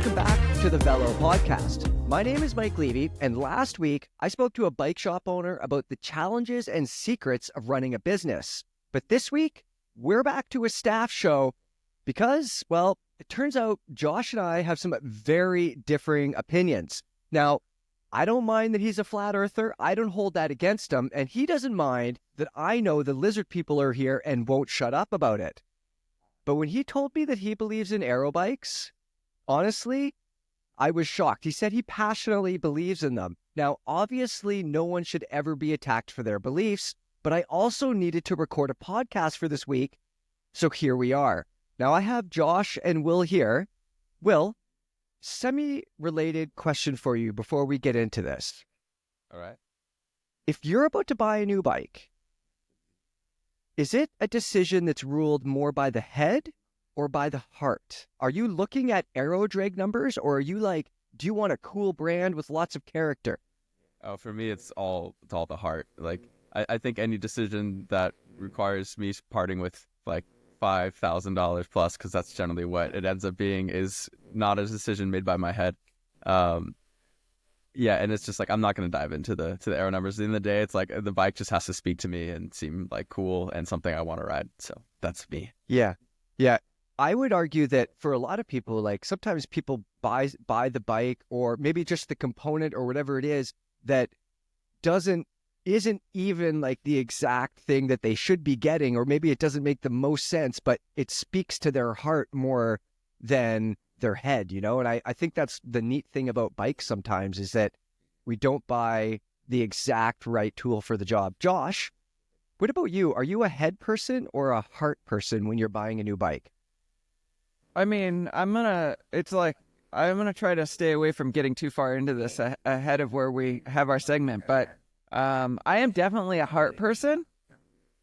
welcome back to the Velo Podcast. My name is Mike Levy, and last week I spoke to a bike shop owner about the challenges and secrets of running a business. But this week, we're back to a staff show because, well, it turns out Josh and I have some very differing opinions. Now, I don't mind that he's a flat earther. I don't hold that against him, and he doesn't mind that I know the lizard people are here and won't shut up about it. But when he told me that he believes in aero bikes, honestly, I was shocked. He said he passionately believes in them. Now, obviously, no one should ever be attacked for their beliefs, but I also needed to record a podcast for this week, so here we are. Now, I have Josh and Will here. Will, semi-related question for you before we get into this. All right. If you're about to buy a new bike, is it a decision that's ruled more by the head or by the heart? Are you looking at aero drag numbers, or are you like, do you want a cool brand with lots of character? Oh, for me, it's all the heart. Like, I think any decision that requires me parting with like $5,000 plus, because that's generally what it ends up being, is not a decision made by my head. Yeah, and it's just like, I'm not going to dive into the aero numbers. At the end of the day, it's like the bike just has to speak to me and seem like cool and something I want to ride. So that's me. Yeah. I would argue that for a lot of people, like sometimes people buy the bike, or maybe just the component or whatever it is that isn't even like the exact thing that they should be getting, or maybe it doesn't make the most sense, but it speaks to their heart more than their head, you know? And I think that's the neat thing about bikes sometimes, is that we don't buy the exact right tool for the job. Josh, what about you? Are you a head person or a heart person when you're buying a new bike? I mean, I'm gonna try to stay away from getting too far into this ahead of where we have our segment, but I am definitely a heart person.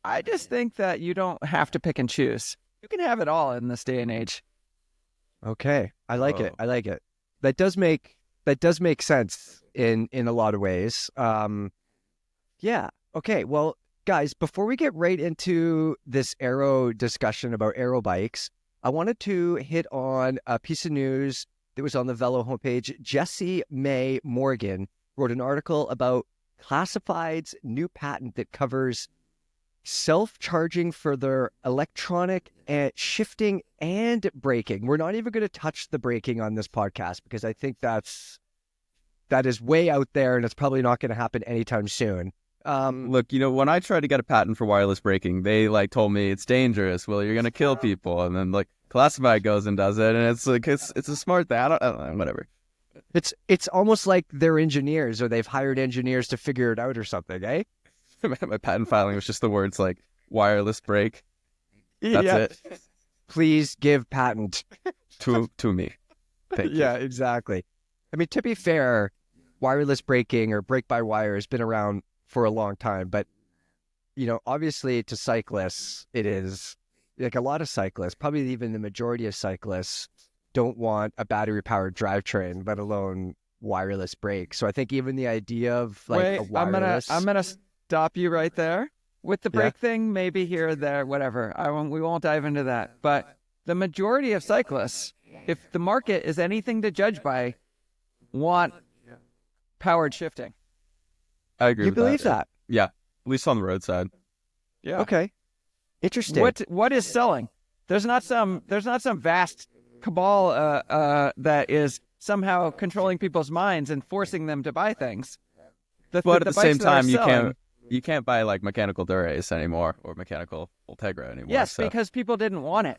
I just think that you don't have to pick and choose. You can have it all in this day and age. Okay. I like it. That does make sense in a lot of ways. Yeah. Okay. Well, guys, before we get right into this aero discussion about aero bikes, I wanted to hit on a piece of news that was on the Velo homepage. Jessie May Morgan wrote an article about Classified's new patent that covers self-charging for their electronic and shifting and braking. We're not even going to touch the braking on this podcast because I think that is way out there and it's probably not going to happen anytime soon. Look, when I tried to get a patent for wireless braking, they told me it's dangerous. Well, you're going to kill people. And then Classified goes and does it. And it's it's a smart thing. I don't know, whatever. It's almost like they're engineers, or they've hired engineers to figure it out or something, eh? My patent filing was just the words wireless brake. That's it. Please give patent to me. Thank you. Yeah, exactly. I mean, to be fair, wireless braking or brake-by-wire has been around for a long time, but obviously to cyclists, it is like a lot of cyclists, probably even the majority of cyclists, don't want a battery-powered drivetrain, let alone wireless brakes. So I think even the idea of a wireless... I'm gonna stop you right there with the brake thing. Maybe here or there, whatever. We won't dive into that. But the majority of cyclists, if the market is anything to judge by, want powered shifting. I agree. You believe that? Yeah, at least on the roadside. Yeah. Okay. Interesting. What is selling? There's not some vast cabal that is somehow controlling people's minds and forcing them to buy things. But at the same time, you can't buy mechanical Durace anymore or mechanical Ultegra anymore. Yes, because people didn't want it.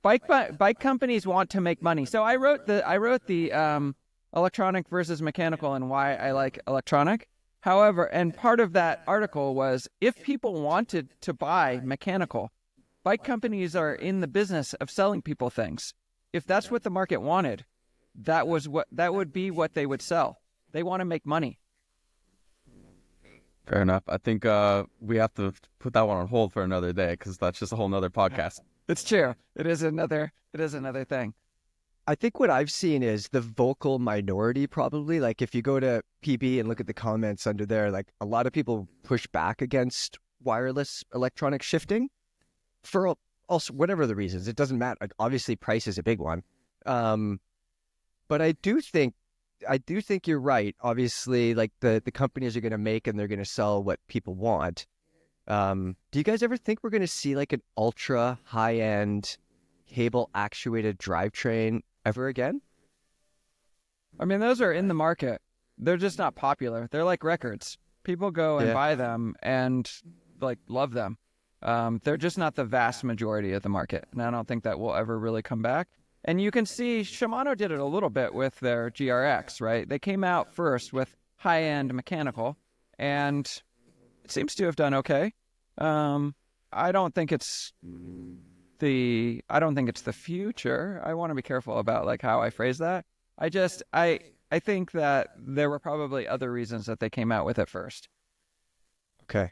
Bike companies want to make money. So I wrote the electronic versus mechanical and why I like electronic. However, and part of that article was, if people wanted to buy mechanical, bike companies are in the business of selling people things. If that's what the market wanted, that would be what they would sell. They want to make money. Fair enough. I think we have to put that one on hold for another day, because that's just a whole nother podcast. It's true. It is another thing. I think what I've seen is the vocal minority, probably. Like if you go to PB and look at the comments under there, a lot of people push back against wireless electronic shifting for also whatever the reasons. It doesn't matter. Obviously, price is a big one. But I do think you're right. Obviously, like the companies are going to make and they're going to sell what people want. Do you guys ever think we're going to see like an ultra high end cable actuated drivetrain ever again? I mean, those are in the market. They're just not popular. They're like records. People go and buy them and like love them. They're just not the vast majority of the market. And I don't think that will ever really come back. And you can see Shimano did it a little bit with their GRX, right? They came out first with high-end mechanical, and it seems to have done okay. I don't think it's the future. I want to be careful about like how I phrase that. I think that there were probably other reasons that they came out with it first. Okay.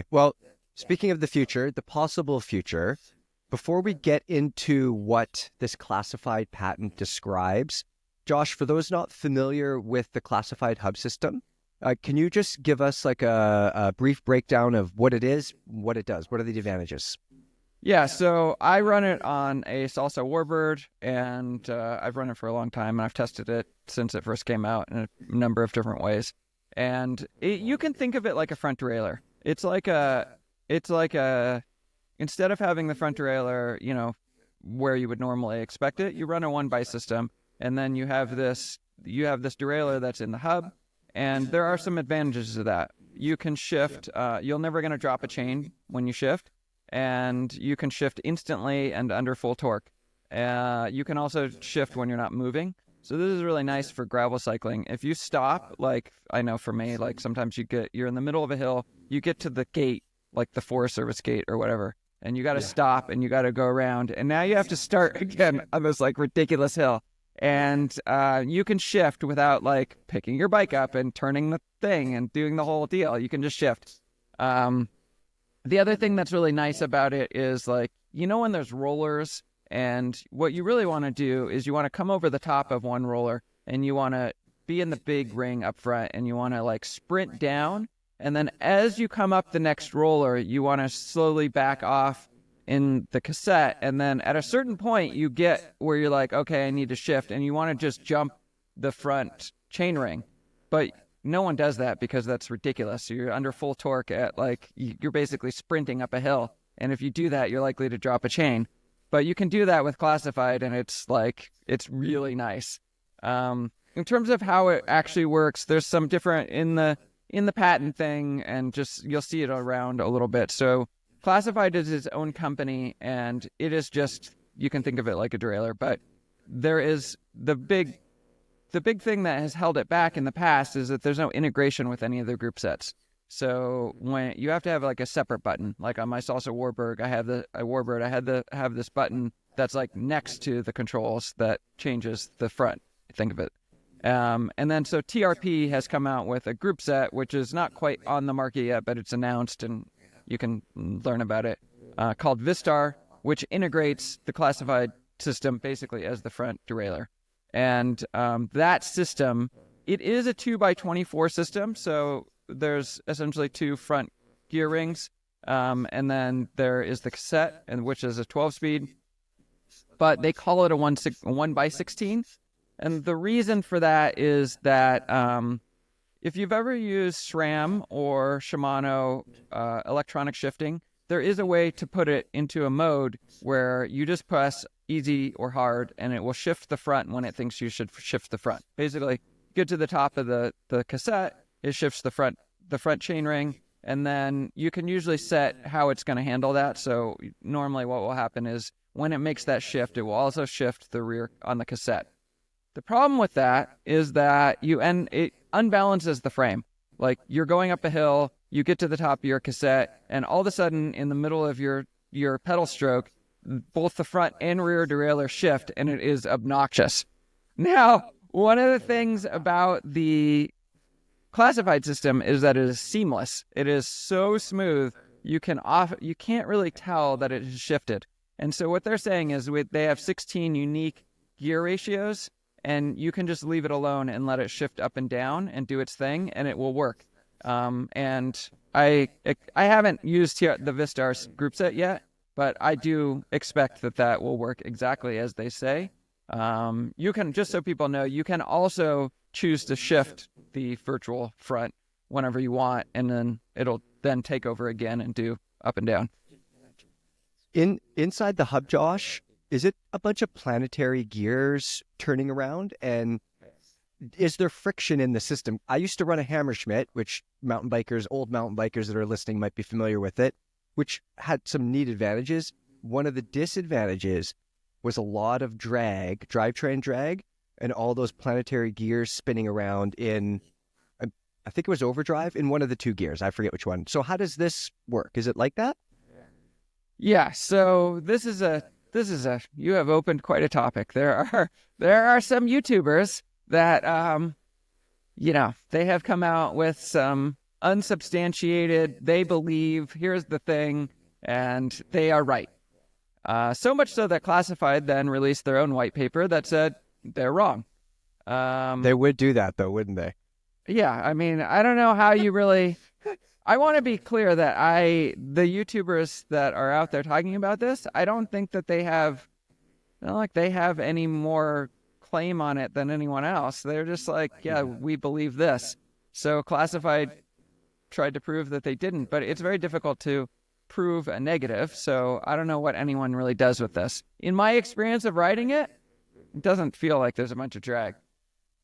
Well, speaking of the future, the possible future, before we get into what this classified patent describes, Josh, for those not familiar with the classified hub system, can you just give us like a brief breakdown of what it is, what it does? What are the advantages? Yeah, so I run it on a Salsa Warbird, and I've run it for a long time, and I've tested it since it first came out in a number of different ways. And you can think of it like a front derailleur. It's like a instead of having the front derailleur, you know, where you would normally expect it, you run a one-by system, and then you have this derailleur that's in the hub, and there are some advantages to that. You can shift. You're never going to drop a chain when you shift. And you can shift instantly and under full torque. You can also shift when you're not moving. So this is really nice for gravel cycling. If you stop, like I know for me, like sometimes you're in the middle of a hill, you get to the gate, like the Forest Service gate or whatever, and you got to stop and you got to go around. And now you have to start again on this like ridiculous hill. And you can shift without like picking your bike up and turning the thing and doing the whole deal. You can just shift. The other thing that's really nice about it is like, you know, when there's rollers and what you really want to do is you want to come over the top of one roller and you want to be in the big ring up front and you want to like sprint down. And then as you come up the next roller, you want to slowly back off in the cassette. And then at a certain point you get where you're like, okay, I need to shift. And you want to just jump the front chain ring. But no one does that because that's ridiculous. You're under full torque at like, you're basically sprinting up a hill. And if you do that, you're likely to drop a chain. But you can do that with classified and it's really nice. In terms of how it actually works, there's some different in the patent thing and just, you'll see it around a little bit. So classified is its own company and it is just, you can think of it like a derailleur, but there is the big thing that has held it back in the past is that there's no integration with any of the group sets. So when you have to have like a separate button, like on my Salsa Warbird, I had to have this button that's like next to the controls that changes the front. Think of it. And then so TRP has come out with a group set, which is not quite on the market yet, but it's announced and you can learn about it, called Vistar, which integrates the classified system basically as the front derailleur. And that system, it is a 2x24 system. So there's essentially two front gear rings. And then there is the cassette, which is a 12-speed. But they call it a 1x16. And the reason for that is that if you've ever used SRAM or Shimano electronic shifting, there is a way to put it into a mode where you just press easy or hard, and it will shift the front when it thinks you should shift the front. Basically, get to the top of the cassette, it shifts the front chain ring, and then you can usually set how it's going to handle that. So normally what will happen is when it makes that shift, it will also shift the rear on the cassette. The problem with that is that it unbalances the frame. Like you're going up a hill, you get to the top of your cassette, and all of a sudden in the middle of your pedal stroke, both the front and rear derailleur shift, and it is obnoxious. Now, one of the things about the classified system is that it is seamless. It is so smooth, you can't really tell that it has shifted. And so what they're saying is they have 16 unique gear ratios, and you can just leave it alone and let it shift up and down and do its thing, and it will work. And I haven't used the Vistar group set yet, but I do expect that will work exactly as they say. You can, just so people know, you can also choose to shift the virtual front whenever you want, and then it'll then take over again and do up and down. Inside the hub, Josh, is it a bunch of planetary gears turning around? And is there friction in the system? I used to run a Hammerschmidt, which old mountain bikers that are listening might be familiar with it, which had some neat advantages. One of the disadvantages was a lot of drag, drivetrain drag, and all those planetary gears spinning around in, I think it was overdrive in one of the two gears. I forget which one. So how does this work? Is it like that? Yeah. So this is a you have opened quite a topic. There are some YouTubers that they have come out with some unsubstantiated, they believe here's the thing, and they are right. So much so that Classified then released their own white paper that said they're wrong. They would do that though, wouldn't they? Yeah, I mean, I don't know how you really. I want to be clear that the YouTubers that are out there talking about this, I don't think that they have, not like they have any more claim on it than anyone else. They're just like, yeah, we believe this. So Classified tried to prove that they didn't, but it's very difficult to prove a negative. So I don't know what anyone really does with this. In my experience of riding it, it doesn't feel like there's a bunch of drag.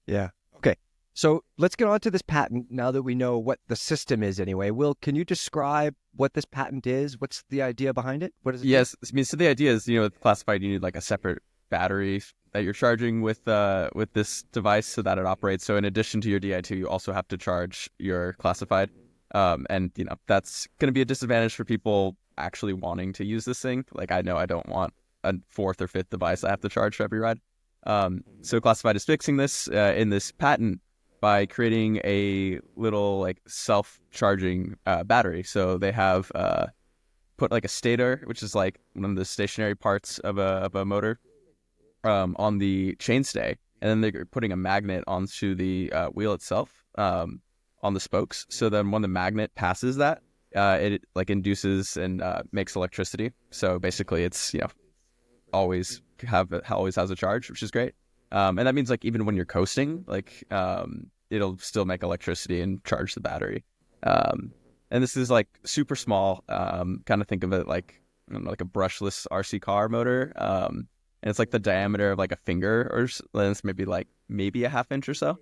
Yeah. Okay. So let's get on to this patent now that we know what the system is anyway. Will, can you describe what this patent is? What's the idea behind it? What is it? Yes. I mean, so the idea is, with Classified, you need like a separate battery that you're charging with this device so that it operates. So in addition to your Di2, you also have to charge your Classified. And that's going to be a disadvantage for people actually wanting to use this thing. Like, I know I don't want a fourth or fifth device I have to charge for every ride. So Classified is fixing this in this patent by creating a little like self-charging battery. So they have put like a stator, which is like one of the stationary parts of a motor, on the chainstay, and then they're putting a magnet onto the wheel itself, on the spokes. So then when the magnet passes that, it like induces and makes electricity. So basically, it's always has a charge, which is great. And that means like even when you're coasting, like it'll still make electricity and charge the battery. And this is like super small. Kind of think of it like like a brushless RC car motor. And it's like the diameter of like a finger, or it's maybe a half inch or so.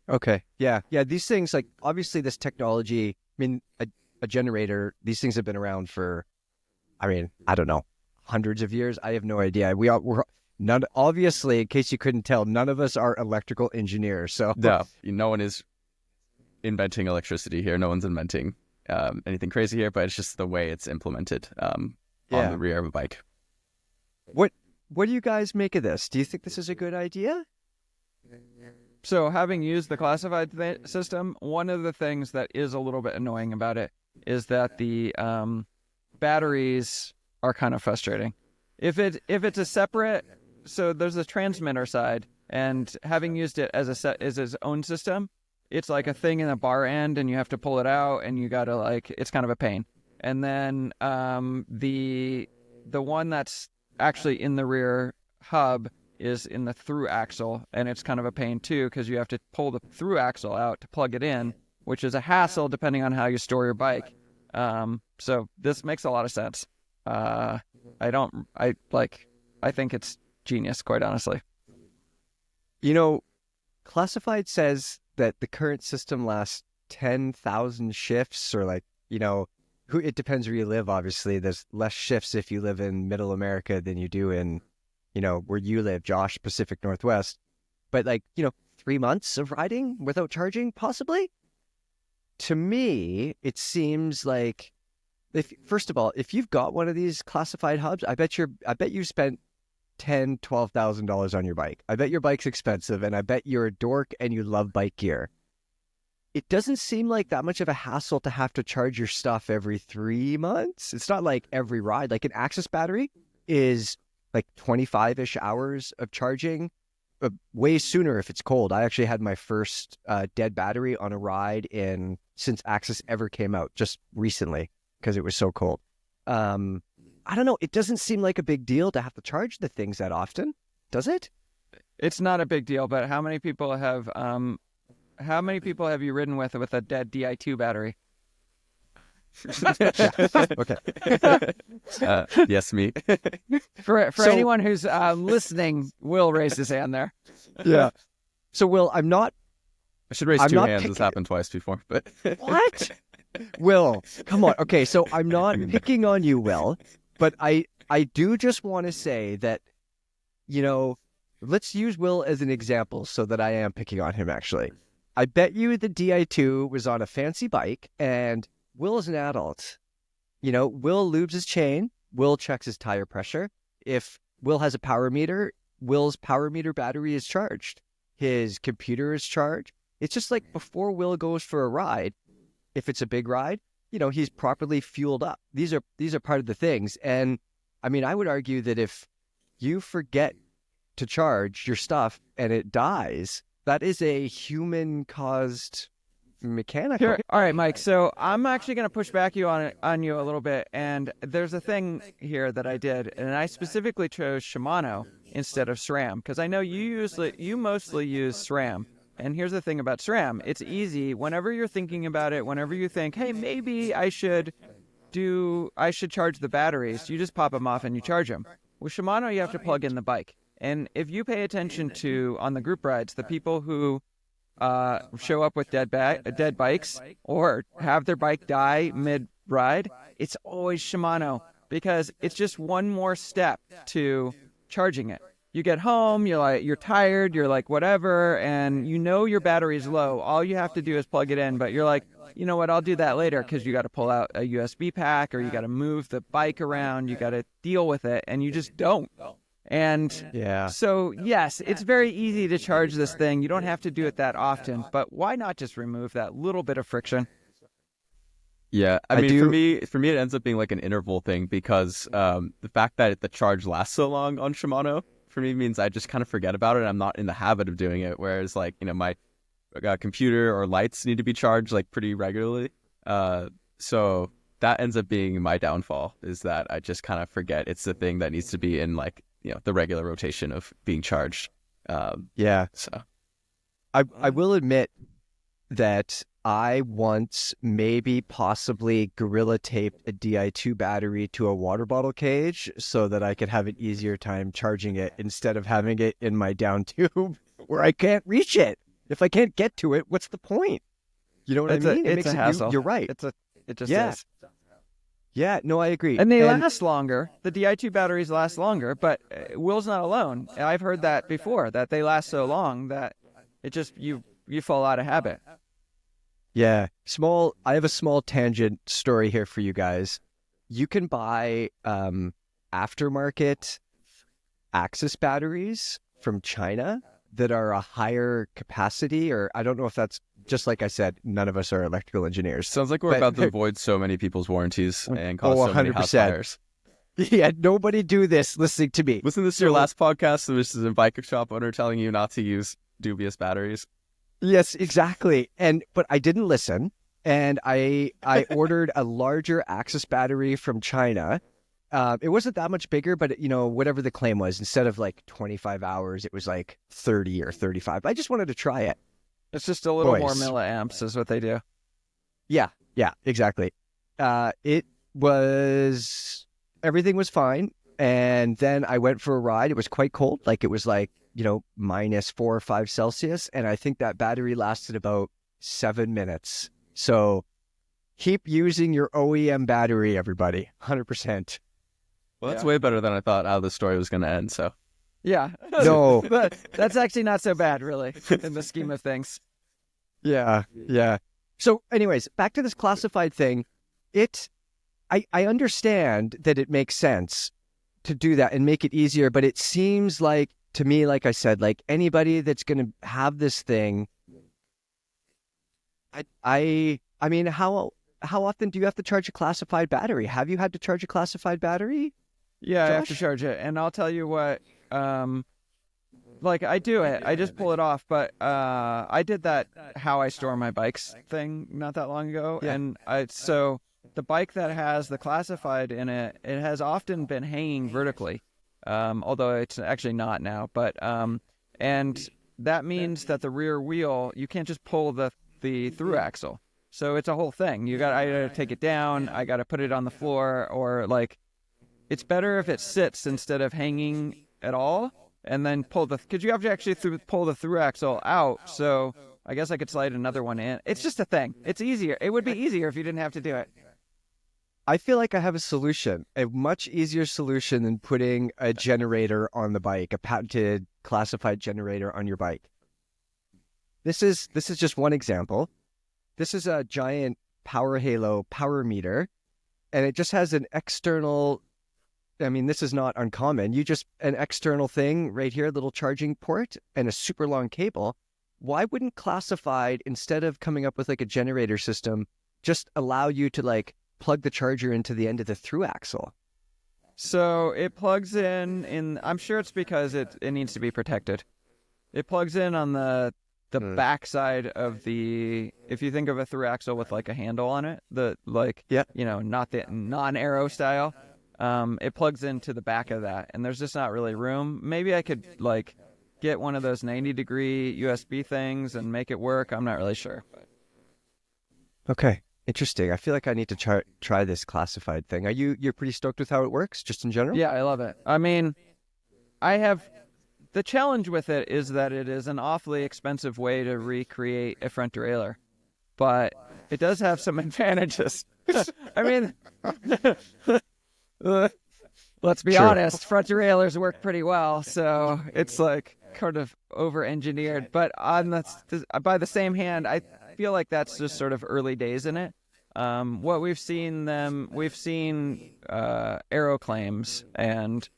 Okay. Yeah. These things, like obviously this technology. I mean, a generator. These things have been around for, I don't know, hundreds of years. I have no idea. We're none. Obviously, in case you couldn't tell, none of us are electrical engineers. So no one is inventing electricity here. No one's inventing anything crazy here, but it's just the way it's implemented on the rear of a bike. What do you guys make of this? Do you think this is a good idea? So having used the Classified system, one of the things that is a little bit annoying about it is that the batteries are kind of frustrating. If it's a separate, so there's a transmitter side, and having used it as its own system, it's like a thing in a bar end, and you have to pull it out, and you gotta it's kind of a pain. And then the one that's actually in the rear hub is in the through axle, and it's kind of a pain too because you have to pull the through axle out to plug it in, which is a hassle depending on how you store your bike. So this makes a lot of sense. I think it's genius, quite honestly. Classified says that the current system lasts 10,000 shifts, or it depends where you live. Obviously, there's less shifts if you live in Middle America than you do in, where you live, Josh, Pacific Northwest. But 3 months of riding without charging, possibly. To me, it seems like, first of all, if you've got one of these Classified hubs, I bet you spent $10,000-$12,000 on your bike. I bet your bike's expensive, and I bet you're a dork and you love bike gear. It doesn't seem like that much of a hassle to have to charge your stuff every 3 months. It's not like every ride. Like an Axis battery is like 25-ish hours of charging, way sooner if it's cold. I actually had my first dead battery on a ride since Axis ever came out, just recently, because it was so cold. I don't know. It doesn't seem like a big deal to have to charge the things that often, does it? It's not a big deal, but how many people have you ridden with a dead Di2 battery? Okay. Yes, me. For So- anyone who's listening, Will raised his hand there. Yeah. So, Will, I should raise I'm two not hands. This picking- happened twice before, but What? Will, come on. Okay, so I'm not picking on you, Will, but I do just want to say that, let's use Will as an example so that I am picking on him, actually. I bet you the Di2 was on a fancy bike, and Will is an adult. Will lubes his chain. Will checks his tire pressure. If Will has a power meter, Will's power meter battery is charged. His computer is charged. It's just like before Will goes for a ride, if it's a big ride, he's properly fueled up. These are part of the things. And I mean, I would argue that if you forget to charge your stuff and it dies, that is a human-caused mechanical. Here, all right, Mike. So I'm actually going to push back on you a little bit. And there's a thing here that I did, and I specifically chose Shimano instead of SRAM because I know you mostly use SRAM. And here's the thing about SRAM. It's easy. Whenever you're thinking about it, whenever you think, hey, maybe I should charge the batteries, you just pop them off and you charge them. With Shimano, you have to plug in the bike. And if you pay attention to, on the group rides, the people who show up with dead bikes or have their bike die mid-ride, it's always Shimano because it's just one more step to charging it. You get home, you're tired, you're like, whatever, and your battery's low. All you have to do is plug it in, but you're like, you know what, I'll do that later because you got to pull out a USB pack or you got to move the bike around, you got to deal with it, and you just don't. And Yeah. so, yes, it's very easy to charge this thing. You don't have to do it that often, but why not just remove that little bit of friction? yeah, I I mean, do- for me, it ends up being like an interval thing because the fact that the charge lasts so long on Shimano for me means I just kind of forget about it. I'm not in the habit of doing it. Whereas like, my computer or lights need to be charged like pretty regularly. So that ends up being my downfall is that I just kind of forget it's the thing that needs to be in like, the regular rotation of being charged. Yeah. So I will admit that I once maybe possibly gorilla taped a Di2 battery to a water bottle cage so that I could have an easier time charging it instead of having it in my down tube where I can't reach it. If I can't get to it, what's the point? You know what I mean? It's a hassle. You're right. It just Yeah. is. Yeah, no, I agree. And they last longer. The Di2 batteries last longer, but Will's not alone. I've heard that before, that they last so long that it just, you fall out of habit. Yeah. I have a small tangent story here for you guys. You can buy aftermarket Axis batteries from China that are a higher capacity, or I don't know if that's, just like I said, none of us are electrical engineers. sounds like we're But- about to avoid so many people's warranties and cause Oh, so many house 100%. fires. Yeah, nobody do this listening to me. Wasn't this your last podcast? This is a bike shop owner telling you not to use dubious batteries. Yes, exactly. But I didn't listen, and I ordered a larger Axis battery from China. It wasn't that much bigger, but whatever the claim was, instead of like 25 hours, it was like 30 or 35. I just wanted to try it. It's just a little more Boys. milliamps is what they do. Yeah, exactly. Everything was fine. And then I went for a ride. It was quite cold. Like it was like, -4 or 5 Celsius. And I think that battery lasted about 7 minutes. So keep using your OEM battery, everybody. 100%. Well, that's Yeah. way better than I thought how the story was going to end. So Yeah. No. But that's actually not so bad, really, in the scheme of things. Yeah. So anyways, back to this classified thing. I understand that it makes sense to do that and make it easier, but it seems like, to me, like I said, like anybody that's going to have this thing, I mean, how often do you have to charge a classified battery? Have you had to charge a classified battery? Yeah, I have to Josh? charge it. And I'll tell you what, I do it. I just pull it off. But I did that how I store my bikes thing not that long ago. Yeah. And so the bike that has the classified in it, it has often been hanging vertically, although it's actually not now. But And that means that the rear wheel, you can't just pull the through axle. So it's a whole thing. I gotta take it down, I gotta put it on the floor, or like, it's better if it sits instead of hanging at all, and then because you have to actually pull the through axle out. So I guess I could slide another one in. It's just a thing. It's easier. It would be easier if you didn't have to do it. I feel like I have a solution, a much easier solution than putting a generator on the bike, a patented classified generator on your bike. This is just one example. This is a giant Power Halo power meter, and it just has an external, I mean, this is not uncommon. An external thing right here, little charging port and a super long cable. Why wouldn't classified, instead of coming up with like a generator system, just allow you to like plug the charger into the end of the through axle? So it plugs in I'm sure it's because it needs to be protected. It plugs in on the back side of if you think of a through axle with like a handle on it, not the non-Aero style, it plugs into the back of that, and there's just not really room. Maybe I could like get one of those 90-degree USB things and make it work. I'm not really sure. Okay. Interesting. I feel like I need to try this classified thing. You're pretty stoked with how it works, just in general? Yeah, I love it. I mean, the challenge with it is that it is an awfully expensive way to recreate a front derailleur, but it does have some advantages. I mean, let's be honest, front derailleurs work pretty well, so it's like kind of over-engineered. But by the same hand, I feel like that's just sort of early days in it. What we've seen Aero claims, and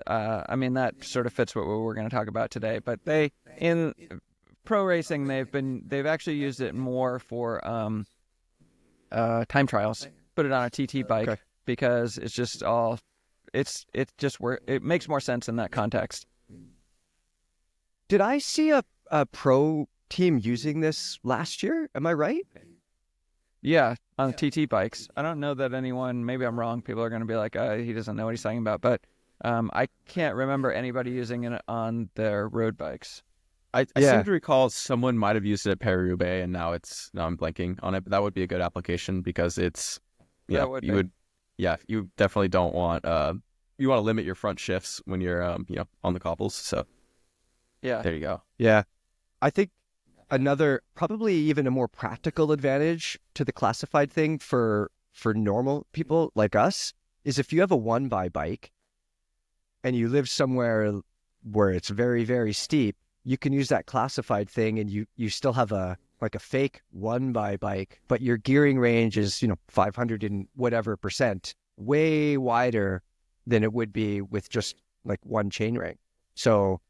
I mean that sort of fits what we're going to talk about today. But in pro racing, they've actually used it more for time trials. Put it on a TT bike because it's just it makes more sense in that context. Did I see a pro team using this last year? Am I right? Yeah, on TT bikes. I don't know that anyone, maybe I'm wrong, people are going to be like, he doesn't know what he's talking about, but I can't remember anybody using it on their road bikes. I seem to recall someone might have used it at Paris-Roubaix, and now I'm blanking on it, but that would be a good application because it's, you definitely don't want, you want to limit your front shifts when you're, on the cobbles, so yeah, there you go. Yeah. I think another, probably even a more practical advantage to the classified thing for normal people like us is if you have a 1x bike and you live somewhere where it's very, very steep, you can use that classified thing and you still have a fake 1x bike, but your gearing range is, 500 and whatever percent, way wider than it would be with just like one chainring. So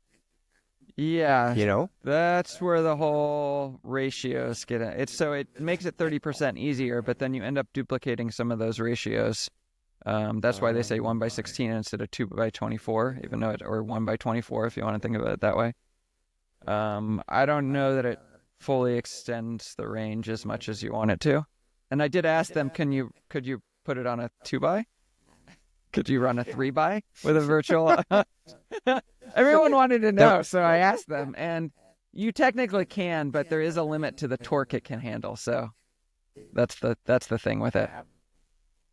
yeah, that's where the whole ratios get in. It makes it 30% easier, but then you end up duplicating some of those ratios. That's why they say 1x16 instead of 2x24, even though or 1x24 if you want to think of it that way. I don't know that it fully extends the range as much as you want it to. And I did ask them, could you put it on a 2x? Could you run a 3x with a virtual? Everyone wanted to know, so I asked them, and you technically can, but there is a limit to the torque it can handle. So that's the thing with it.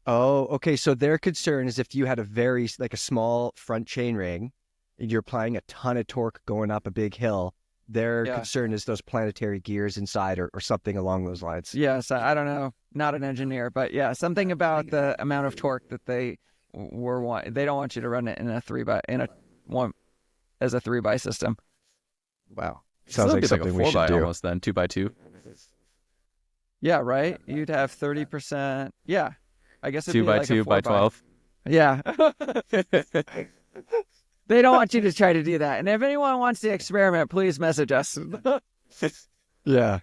Oh, okay. So their concern is if you had a small front chainring and you're applying a ton of torque going up a big hill, their concern is those planetary gears inside or something along those lines. Yes, I don't know. Not an engineer, but yeah, something about the amount of torque that they don't want you to run it in a 3x as a 3x system. Wow. Sounds like something we should do. Almost then, 2x2. Yeah, right? You'd have 30%. Yeah. I guess it'd 2x2 by 12. Yeah. They don't want you to try to do that. And if anyone wants to experiment, please message us. Yeah.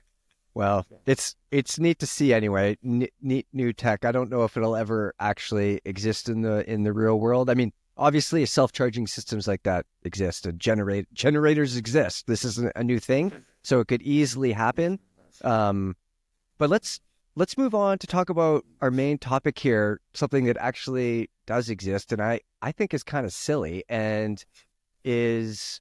Well, it's neat to see anyway. Neat new tech. I don't know if it'll ever actually exist in the real world. I mean, obviously, self-charging systems like that exist. And generators exist. This isn't a new thing, so it could easily happen. But let's move on to talk about our main topic here, something that actually does exist, and I think is kind of silly and is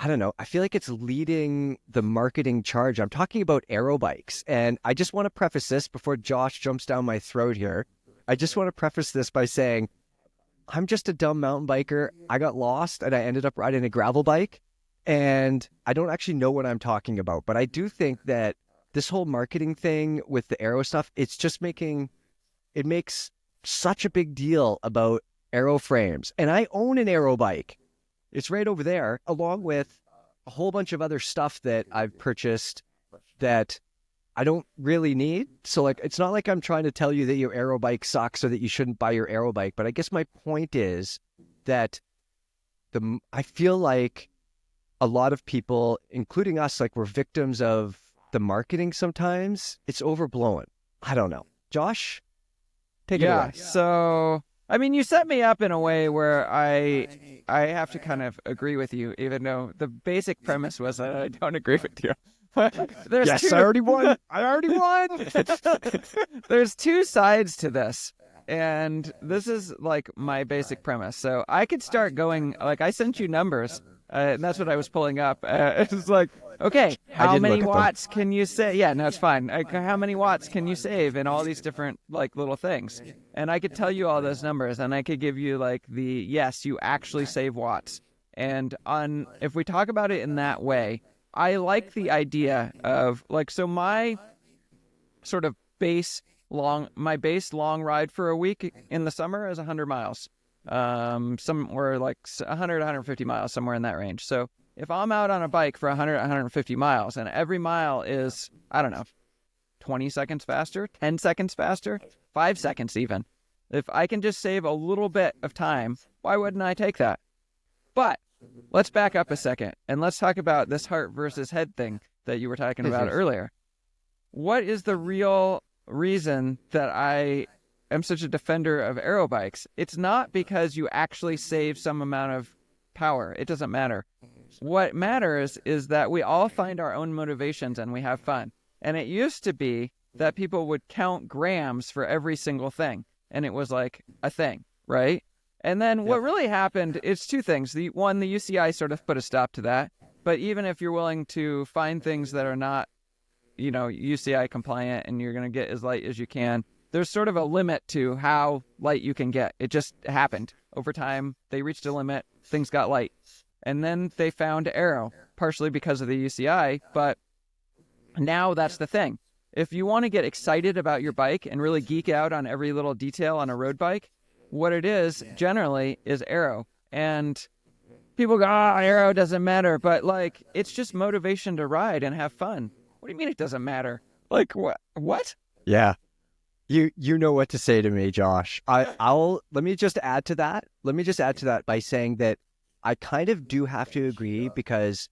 I don't know. I feel like it's leading the marketing charge. I'm talking about Aero bikes. And I just want to preface this before Josh jumps down my throat here. I just want to preface this by saying I'm just a dumb mountain biker. I got lost and I ended up riding a gravel bike. And I don't actually know what I'm talking about. But I do think that this whole marketing thing with the Aero stuff, it makes such a big deal about Aero frames. And I own an Aero bike. It's right over there, along with a whole bunch of other stuff that I've purchased that I don't really need. So like, it's not like I'm trying to tell you that your Aero bike sucks or that you shouldn't buy your Aero bike. But I guess my point is that I feel like a lot of people, including us, like we're victims of the marketing sometimes. It's overblown. I don't know. Josh, take it away. So, I mean, you set me up in a way where I have to kind of agree with you, even though the basic premise was that I don't agree with you. Yes, I already won. I already won. There's two sides to this. And this is like my basic premise. So I could start going, like I sent you numbers, and that's what I was pulling up. It's like, okay, how many watts can you save? Yeah, no, it's fine. Like, how many watts can you save in all these different like little things? And I could tell you all those numbers, and I could give you like yes, you actually save watts. And if we talk about it in that way, I like the idea of like, so my sort of base long ride for a week in the summer is 100 miles. Somewhere like 100, 150 miles, somewhere in that range. So if I'm out on a bike for 100, 150 miles and every mile is, I don't know, 20 seconds faster, 10 seconds faster, 5 seconds even. If I can just save a little bit of time, why wouldn't I take that? But let's back up a second and let's talk about this heart versus head thing that you were talking about earlier. What is the real reason that I am such a defender of Aero bikes? It's not because you actually save some amount of power. It doesn't matter. What matters is that we all find our own motivations and we have fun. And it used to be that people would count grams for every single thing. And it was like a thing, right? And then what really happened is two things. The UCI sort of put a stop to that. But even if you're willing to find things that are not, UCI compliant and you're going to get as light as you can, there's sort of a limit to how light you can get. It just happened. Over time, they reached a limit, things got light. And then they found Aero, partially because of the UCI, but now that's the thing. If you want to get excited about your bike and really geek out on every little detail on a road bike, what it is generally is Aero. And people go, Aero doesn't matter, but like, it's just motivation to ride and have fun. What do you mean it doesn't matter? Like, what? Yeah. You know what to say to me, Josh. Let me just add to that by saying that I kind of do have to agree because,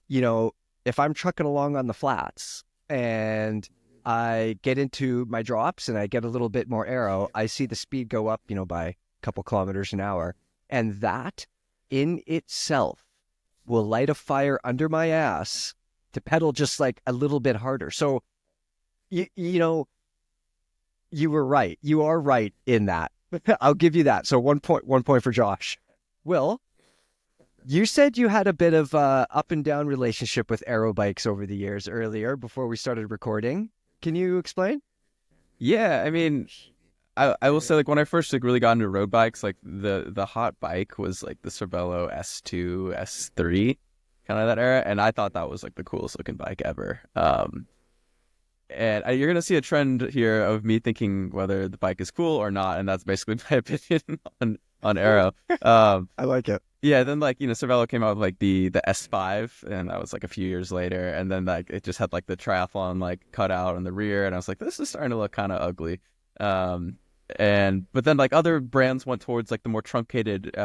if I'm trucking along on the flats and I get into my drops and I get a little bit more Aero, I see the speed go up, by a couple kilometers an hour. And that in itself will light a fire under my ass to pedal just like a little bit harder. So, you were right. You are right in that. I'll give you that. So 1 point for Josh. Will, you said you had a bit of a up and down relationship with Aero bikes over the years earlier before we started recording. Can you explain? Yeah, I mean, I will say, like, when I first really got into road bikes, like the hot bike was like the Cervelo S2, S3, kind of that era, and I thought that was like the coolest looking bike ever. And you're gonna see a trend here of me thinking whether the bike is cool or not, and that's basically my opinion on Aero. I like it. Yeah, then like Cervelo came out with like the S5, and that was like a few years later, and then like it just had like the triathlon like cut out in the rear, and I was like, this is starting to look kind of ugly. But then like other brands went towards like the more truncated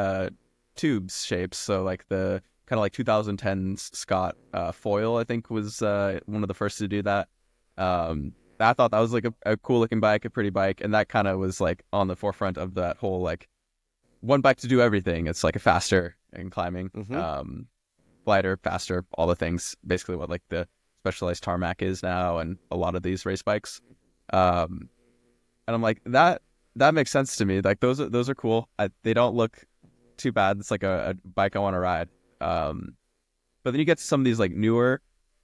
tubes shapes, so like the kind of like 2010's Scott foil, I think was one of the first to do that. I thought that was like a cool looking bike, a pretty bike, and that kind of was like on the forefront of that whole like one bike to do everything. It's like a faster in climbing, lighter, faster, all the things, basically what like the Specialized Tarmac is now, and a lot of these race bikes. And I'm like, that makes sense to me. Like those are cool. They don't look too bad. It's like a bike I want to ride. But But then you get to some of these like newer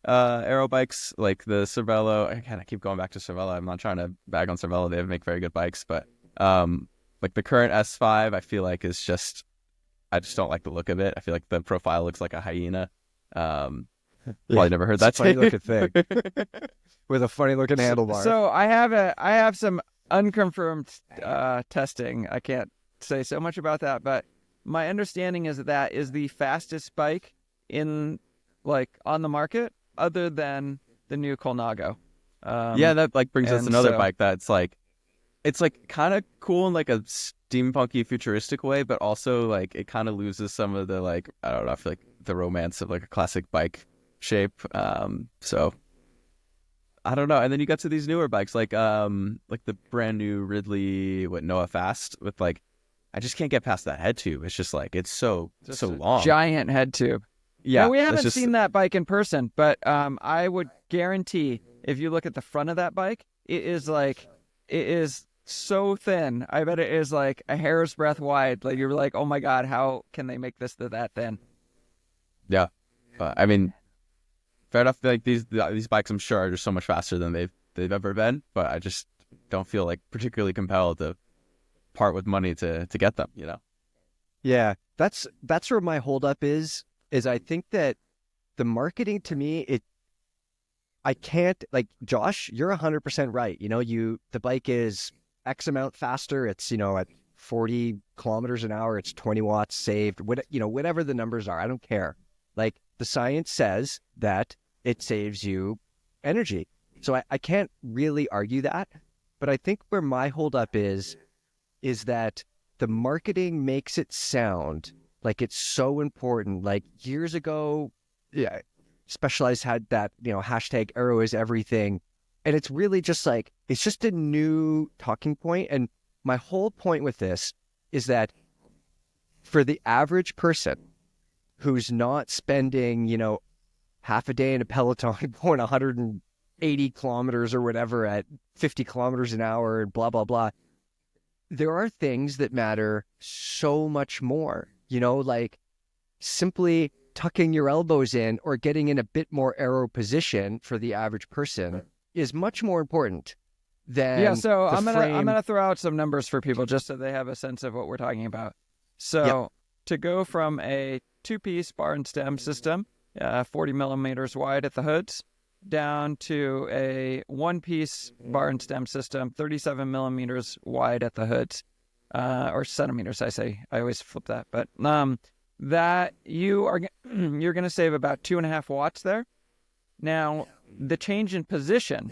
aero bikes, like the Cervelo. Again, I keep going back to Cervelo. I'm not trying to bag on Cervelo. They make very good bikes, but like the current S5, I feel like is just, I just don't like the look of it. I feel like the profile looks like a hyena. Probably never heard that. Funny looking thing with a funny looking handlebar. So I have some unconfirmed testing. I can't say so much about that, but my understanding is that is the fastest bike in on the market, other than the new Colnago. Yeah, that like brings us another so, bike that's like, it's like kind of cool in like a steampunky futuristic way, but also like it kind of loses some of the like, I don't know, I feel like the romance of like a classic bike shape. So I don't know. And then you got to these newer bikes like the brand new Ridley Noah Fast with like, I just can't get past that head tube. It's just like, it's so long. Giant head tube. Yeah. Now, we haven't seen that bike in person, but I would guarantee if you look at the front of that bike, it is so thin. I bet it is like a hair's breadth wide. Like you're like, oh my God, how can they make this that thin? Yeah. I mean, fair enough. Like these bikes, I'm sure, are just so much faster than they've ever been. But I just don't feel like particularly compelled to part with money to get them. You know? Yeah, that's where my holdup is I think that the marketing to me, I can't, like, Josh, you're 100% right. You know, the bike is X amount faster. It's, at 40 kilometers an hour, it's 20 watts saved. Whatever the numbers are, I don't care. Like, the science says that it saves you energy. So I can't really argue that. But I think where my holdup is that the marketing makes it sound like it's so important. Like years ago, yeah, Specialized had that, hashtag Aero is everything. And it's really just like, it's just a new talking point. And my whole point with this is that for the average person who's not spending, half a day in a Peloton going 180 kilometers or whatever at 50 kilometers an hour and blah, blah, blah, there are things that matter so much more, like simply tucking your elbows in or getting in a bit more aero position for the average person is much more important than so I'm gonna throw out some numbers for people just so they have a sense of what we're talking about. So to go from a 2-piece bar and stem system, 40 millimeters wide at the hoods, down to a 1-piece bar and stem system, 37 millimeters wide at the hoods, or centimeters, I always flip that, but that you're going to save about 2.5 watts there. Now, the change in position,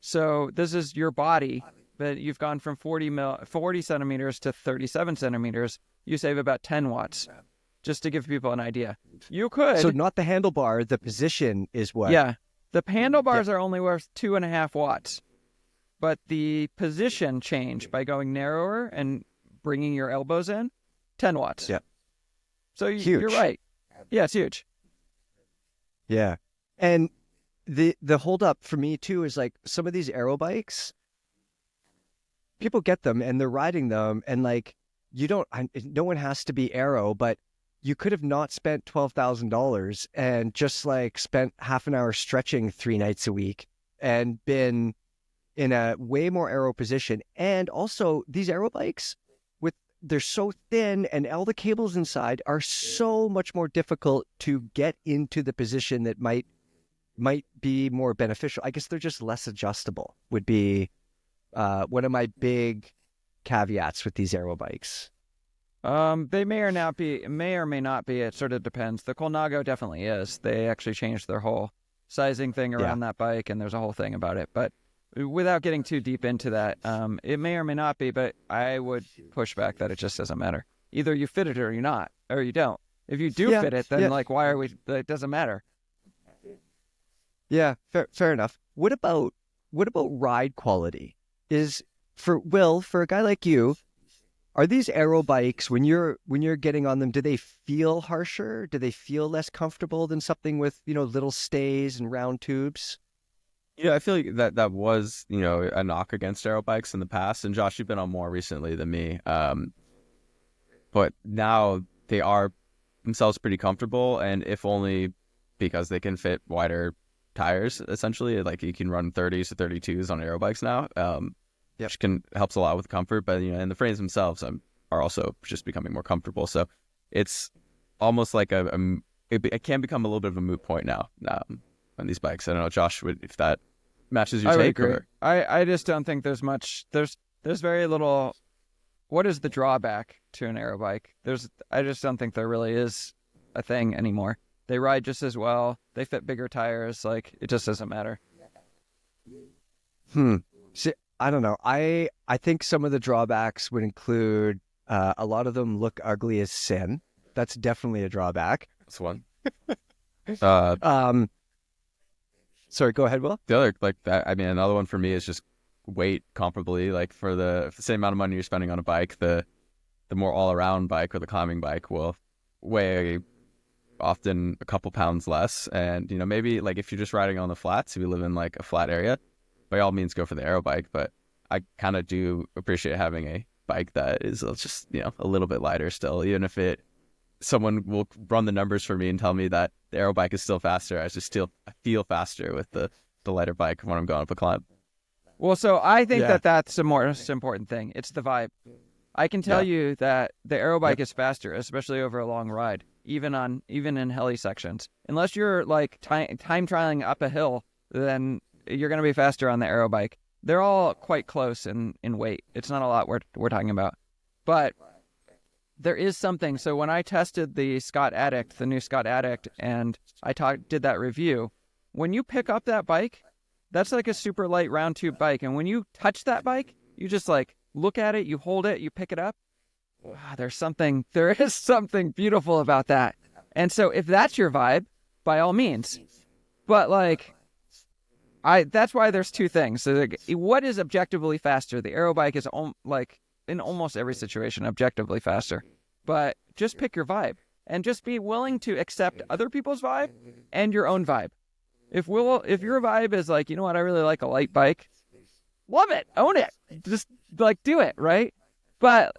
so this is your body, but you've gone from 40 centimeters to 37 centimeters, you save about 10 watts. Just to give people an idea. You could... So not the handlebar, the position is what? Yeah. The handlebars are only worth 2.5 watts. But the position change by going narrower and bringing your elbows in, 10 watts. Yeah. So you're right. Yeah, it's huge. Yeah. And the holdup for me too is like some of these aero bikes, people get them and they're riding them and like, no one has to be aero, but you could have not spent $12,000 and just like spent half an hour stretching 3 nights a week and been in a way more aero position. And also these aero bikes, they're so thin and all the cables inside are so much more difficult to get into the position that might be more beneficial. I guess they're just less adjustable would be one of my big caveats with these aero bikes. They may or may not be. It sort of depends. The Colnago definitely is. They actually changed their whole sizing thing around that bike, and there's a whole thing about it. But without getting too deep into that, it may or may not be. But I would push back that it just doesn't matter. Either you fit it or you're not, or you don't. If you do fit it, then like, why are we? It doesn't matter. Yeah, fair enough. What about ride quality? For a guy like you, are these aero bikes when you're getting on them, do they feel harsher? Do they feel less comfortable than something with, little stays and round tubes? I feel like that was, a knock against aero bikes in the past. And Josh, you've been on more recently than me. But now they are themselves pretty comfortable. And if only because they can fit wider tires, essentially. Like you can run 30s to 32s on aero bikes now, which helps a lot with comfort. But and the frames themselves are also just becoming more comfortable. So it's almost like it can become a little bit of a moot point now on these bikes. I don't know, Josh, if that matches your take. Agree. I just don't think there's much. There's very little. What is the drawback to an aero bike? I just don't think there really is a thing anymore. They ride just as well. They fit bigger tires. Like, it just doesn't matter. See, I don't know. I think some of the drawbacks would include a lot of them look ugly as sin. That's definitely a drawback. That's one. Sorry, go ahead, Will. The other, another one for me is just weight comparably. Like for the same amount of money you're spending on a bike, the more all-around bike or the climbing bike will weigh often a couple pounds less. And maybe like if you're just riding on the flats, if you live in like a flat area, by all means go for the aero bike. But I kind of do appreciate having a bike that is just a little bit lighter still, even if someone will run the numbers for me and tell me that the aero bike is still faster. I feel faster with the lighter bike when I'm going up a climb. Well, so I think that's the most important thing. It's the vibe. I can tell you that the aero bike is faster, especially over a long ride, even in hilly sections. Unless you're like time trialing up a hill, then you're going to be faster on the aero bike. They're all quite close in weight. It's not a lot we're talking about. But there is something. So when I tested the Scott Addict, the new Scott Addict, and I did that review, when you pick up that bike, that's like a super light round tube bike. And when you touch that bike, you just like look at it, you hold it, you pick it up. Wow, there is something beautiful about that. And so if that's your vibe, by all means. But like, that's why there's two things. So like, what is objectively faster? The aero bike is like in almost every situation objectively faster. But just pick your vibe and just be willing to accept other people's vibe and your own vibe. If your vibe is like, I really like a light bike, love it, own it, just like do it, right? But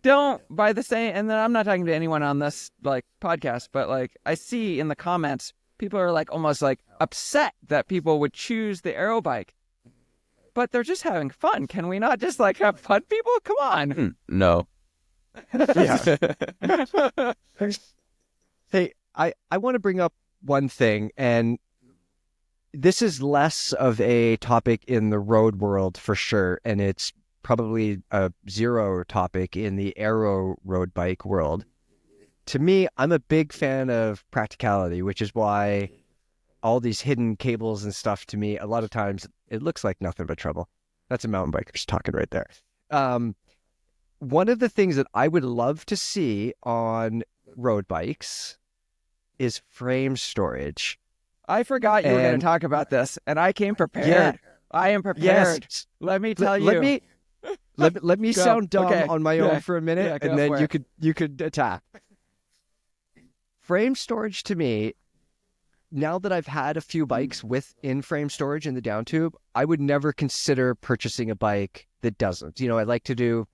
don't by the same. And then I'm not talking to anyone on this like podcast, but like I see in the comments, people are like almost like upset that people would choose the aero bike, but they're just having fun. Can we not just like have fun, people? Come on. No. Hey, I want to bring up one thing, and this is less of a topic in the road world for sure, and it's probably a zero topic in the aero road bike world. To me, I'm a big fan of practicality, which is why all these hidden cables and stuff, to me, a lot of times it looks like nothing but trouble. That's a mountain biker's talking right there. One of the things that I would love to see on road bikes is frame storage. I forgot you were going to talk about this, and I came prepared. Yeah. I am prepared. Yes. Let me tell you. Let me sound dumb on my own for a minute, and then you could attack. Frame storage to me, now that I've had a few bikes with in-frame storage in the down tube, I would never consider purchasing a bike that doesn't. I like to do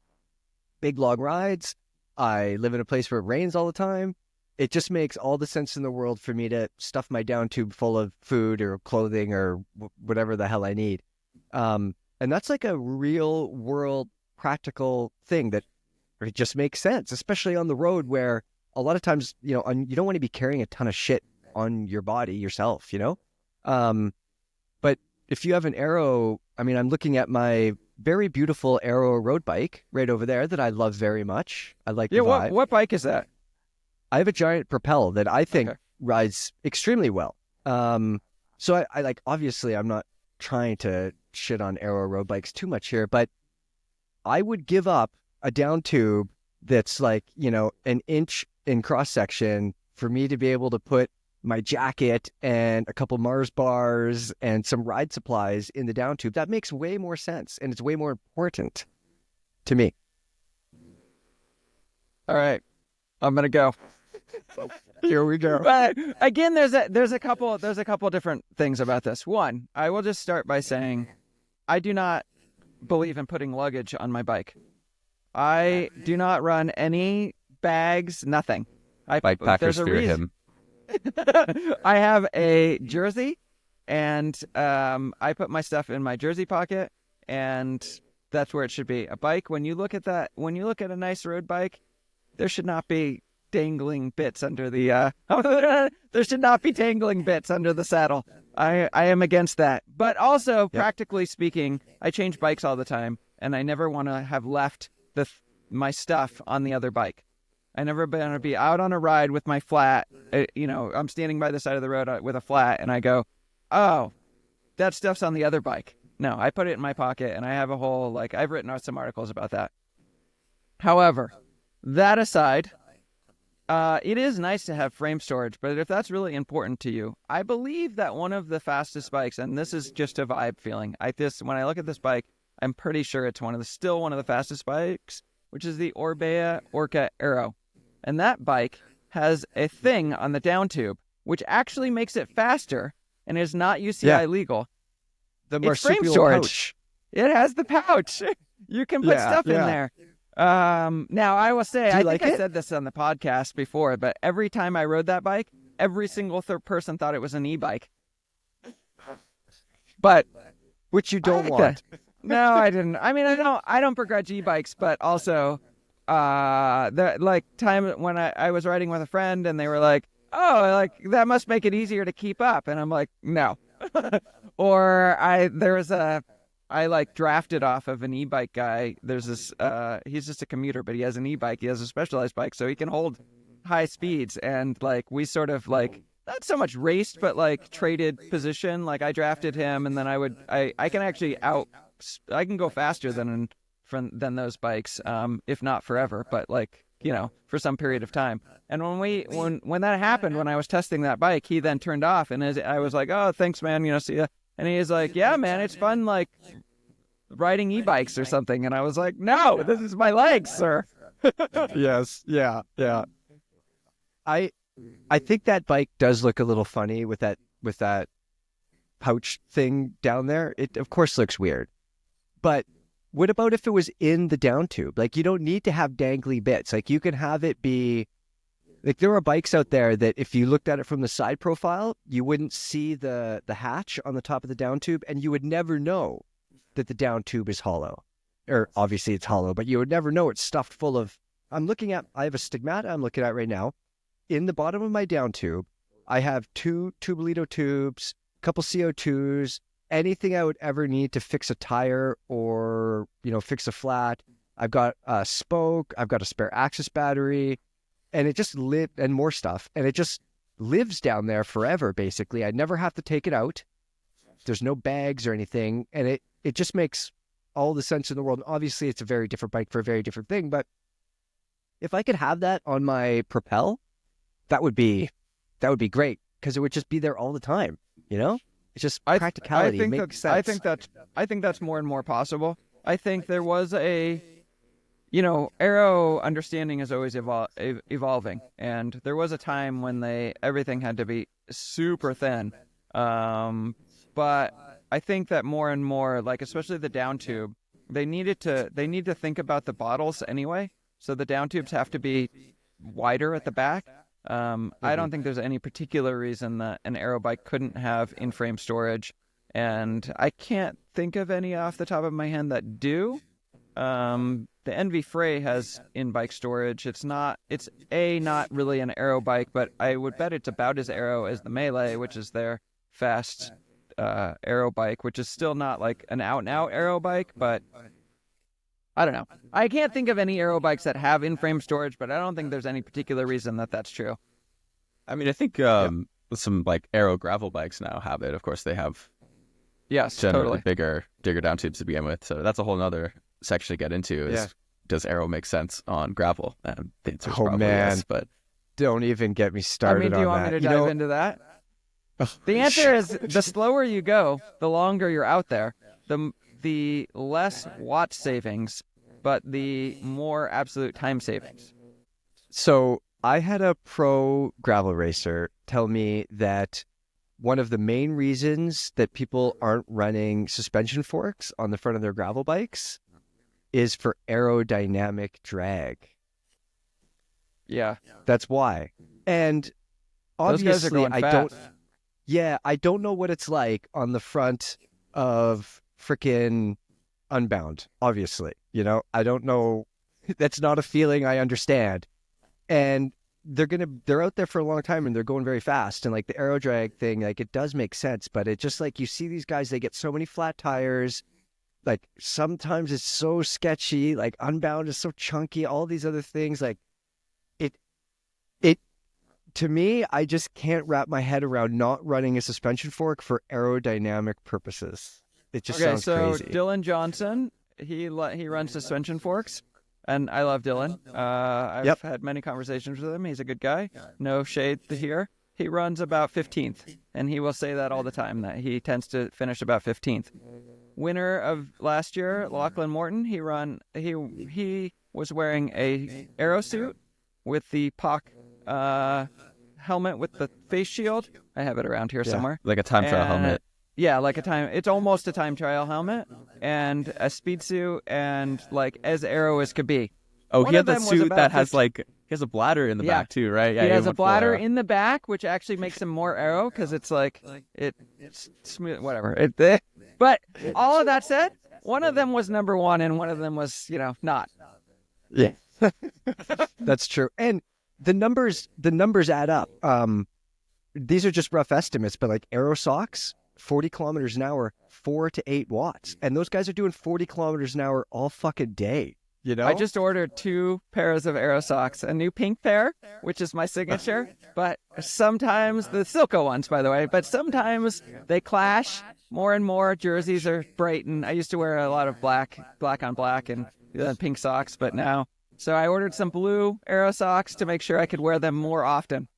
big long rides. I live in a place where it rains all the time. It just makes all the sense in the world for me to stuff my down tube full of food or clothing or whatever the hell I need. And that's like a real world practical thing that it just makes sense, especially on the road where a lot of times, you don't want to be carrying a ton of shit on your body yourself, But if you have an Aero, I'm looking at my very beautiful Aero road bike right over there that I love very much. I like the vibe. What bike is that? I have a giant Propel that I think rides extremely well. So I like, obviously I'm not trying to shit on Aero road bikes too much here, but I would give up a down tube that's like, an inch in cross section for me to be able to put my jacket and a couple Mars bars and some ride supplies in the down tube. That makes way more sense, and it's way more important to me. All right, I'm gonna go. Here we go. But again, there's a couple different things about this. One, I will just start by saying, I do not believe in putting luggage on my bike. I do not run any bags, nothing. Bike packers fear him. I have a jersey, and I put my stuff in my jersey pocket, and that's where it should be. A bike, when you look at a nice road bike, there should not be dangling bits under the there should not be dangling bits under the saddle. I am against that. But also, practically speaking, I change bikes all the time, and I never want to have left my stuff on the other bike. I never want to be out on a ride with my flat. I'm standing by the side of the road with a flat, and I go, oh, that stuff's on the other bike. No, I put it in my pocket, and I have a whole, I've written out some articles about that. However, that aside, it is nice to have frame storage, but if that's really important to you, I believe that one of the fastest bikes, and this is just a vibe feeling, when I look at this bike, I'm pretty sure it's still one of the fastest bikes, which is the Orbea Orca Aero. And that bike has a thing on the down tube, which actually makes it faster and is not UCI legal. The frame storage. Pouch. It has the pouch. You can put stuff in there. Now, I will say, I said this on the podcast before, but every time I rode that bike, every single third person thought it was an e-bike. But which you don't want. No, I didn't. I mean, I don't begrudge e-bikes, but also time when I was riding with a friend and they were like, oh, that must make it easier to keep up. And I'm like, no. Or I drafted off of an e-bike guy. There's this, he's just a commuter, but he has an e-bike. He has a specialized bike, so he can hold high speeds. And we sort of not so much raced, but traded position. I drafted him, and then I can actually I can go faster than those bikes, if not forever, but for some period of time. And when that happened, when I was testing that bike, he then turned off, and I was like, oh, thanks, man, see ya. And he was like, yeah, man, it's fun, riding e-bikes or something. And I was like, no, this is my legs, sir. Yes. Yeah. I think that bike does look a little funny with that pouch thing down there. It of course looks weird. But what about if it was in the down tube? You don't need to have dangly bits. You can have it be there are bikes out there that if you looked at it from the side profile, you wouldn't see the hatch on the top of the down tube, and you would never know that the down tube is hollow. Or obviously it's hollow, but you would never know it's stuffed full of... I have a stigmata I'm looking at right now. In the bottom of my down tube, I have 2 Tubolito tubes, a couple CO2s, anything I would ever need to fix a tire or, fix a flat. I've got a spoke, I've got a spare Axis battery, and it just and more stuff. And it just lives down there forever, basically. I never have to take it out. There's no bags or anything. And it just makes all the sense in the world. Obviously, it's a very different bike for a very different thing. But if I could have that on my Propel, that would be great, because it would just be there all the time. It's just practicality. It makes sense. I think that's more and more possible. I think there was Aero understanding is always evolving, and there was a time when everything had to be super thin. But I think that more and more, especially the down tube, they need to think about the bottles anyway. So the down tubes have to be wider at the back. I don't think there's any particular reason that an Aero bike couldn't have in-frame storage, and I can't think of any off the top of my head that do. The NV Frey has in-bike storage. It's not really an Aero bike, but I would bet it's about as Aero as the Melee, which is their fast Aero bike, which is still not an out-and-out Aero bike, but I don't know. I can't think of any Aero bikes that have in-frame storage, but I don't think there's any particular reason that that's true. I mean, I think some Aero gravel bikes now have it. Of course, they have generally bigger down tubes to begin with. So that's a whole other section to get into. Does Aero make sense on gravel? And the answer is probably yes, but don't even get me started on that. Do you want me to dive into that? The answer is the slower you go, the longer you're out there, the less watt savings, but the more absolute time savings. So I had a pro gravel racer tell me that one of the main reasons that people aren't running suspension forks on the front of their gravel bikes is for aerodynamic drag. Yeah. That's why. And Those guys are obviously going I fast. don't. Yeah, I don't know what it's like on the front of frickin' Unbound. Obviously, I don't know. That's not a feeling I understand. And they're out there for a long time and they're going very fast. And like the aero drag thing, like it does make sense, but it just like you see these guys, they get so many flat tires. Like sometimes it's so sketchy. Like Unbound is so chunky. All these other things, like it. To me, I just can't wrap my head around not running a suspension fork for aerodynamic purposes. It just sounds crazy. Dylan Johnson, he runs suspension forks, and I love Dylan. I've had many conversations with him. He's a good guy. No shade here. He runs about 15th, and he will say that all the time, that he tends to finish about 15th. Winner of last year, Lachlan Morton, he was wearing a Aero suit with the POC helmet with the face shield. I have it around here somewhere. Like a time trial helmet. Yeah, it's almost a time trial helmet and a speed suit and like as Aero as could be. Oh, he had that suit that has he has a bladder in the back too, right? Yeah, he has a bladder in the back, which actually makes him more Aero because it's it's smooth, whatever. But all of that said, one of them was number one and one of them was, not. Yeah, that's true. And the numbers add up. These are just rough estimates, but like Aero socks, 40 kilometers an hour, 4 to 8 watts. And those guys are doing 40 kilometers an hour all fucking day. I just ordered 2 pairs of Aero socks, a new pink pair, which is my signature, but sometimes the Silco ones, by the way, but sometimes they clash more and more. Jerseys are bright, and I used to wear a lot of black on black and pink socks, but now. So I ordered some blue Aero socks to make sure I could wear them more often.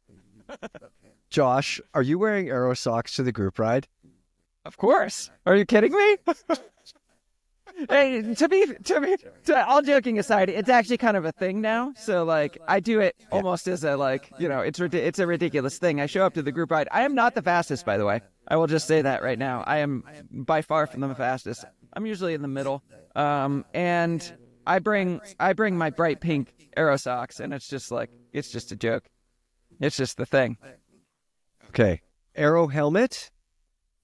Josh, are you wearing Aero socks to the group ride? Of course. Are you kidding me? Hey, all joking aside, it's actually kind of a thing now. So like, I do it almost as a it's a ridiculous thing. I show up to the group ride. I am not the fastest, by the way. I will just say that right now. I am by far from the fastest. I'm usually in the middle. And I bring my bright pink Aero socks, and it's just a joke. It's just the thing. Okay. Aero helmet,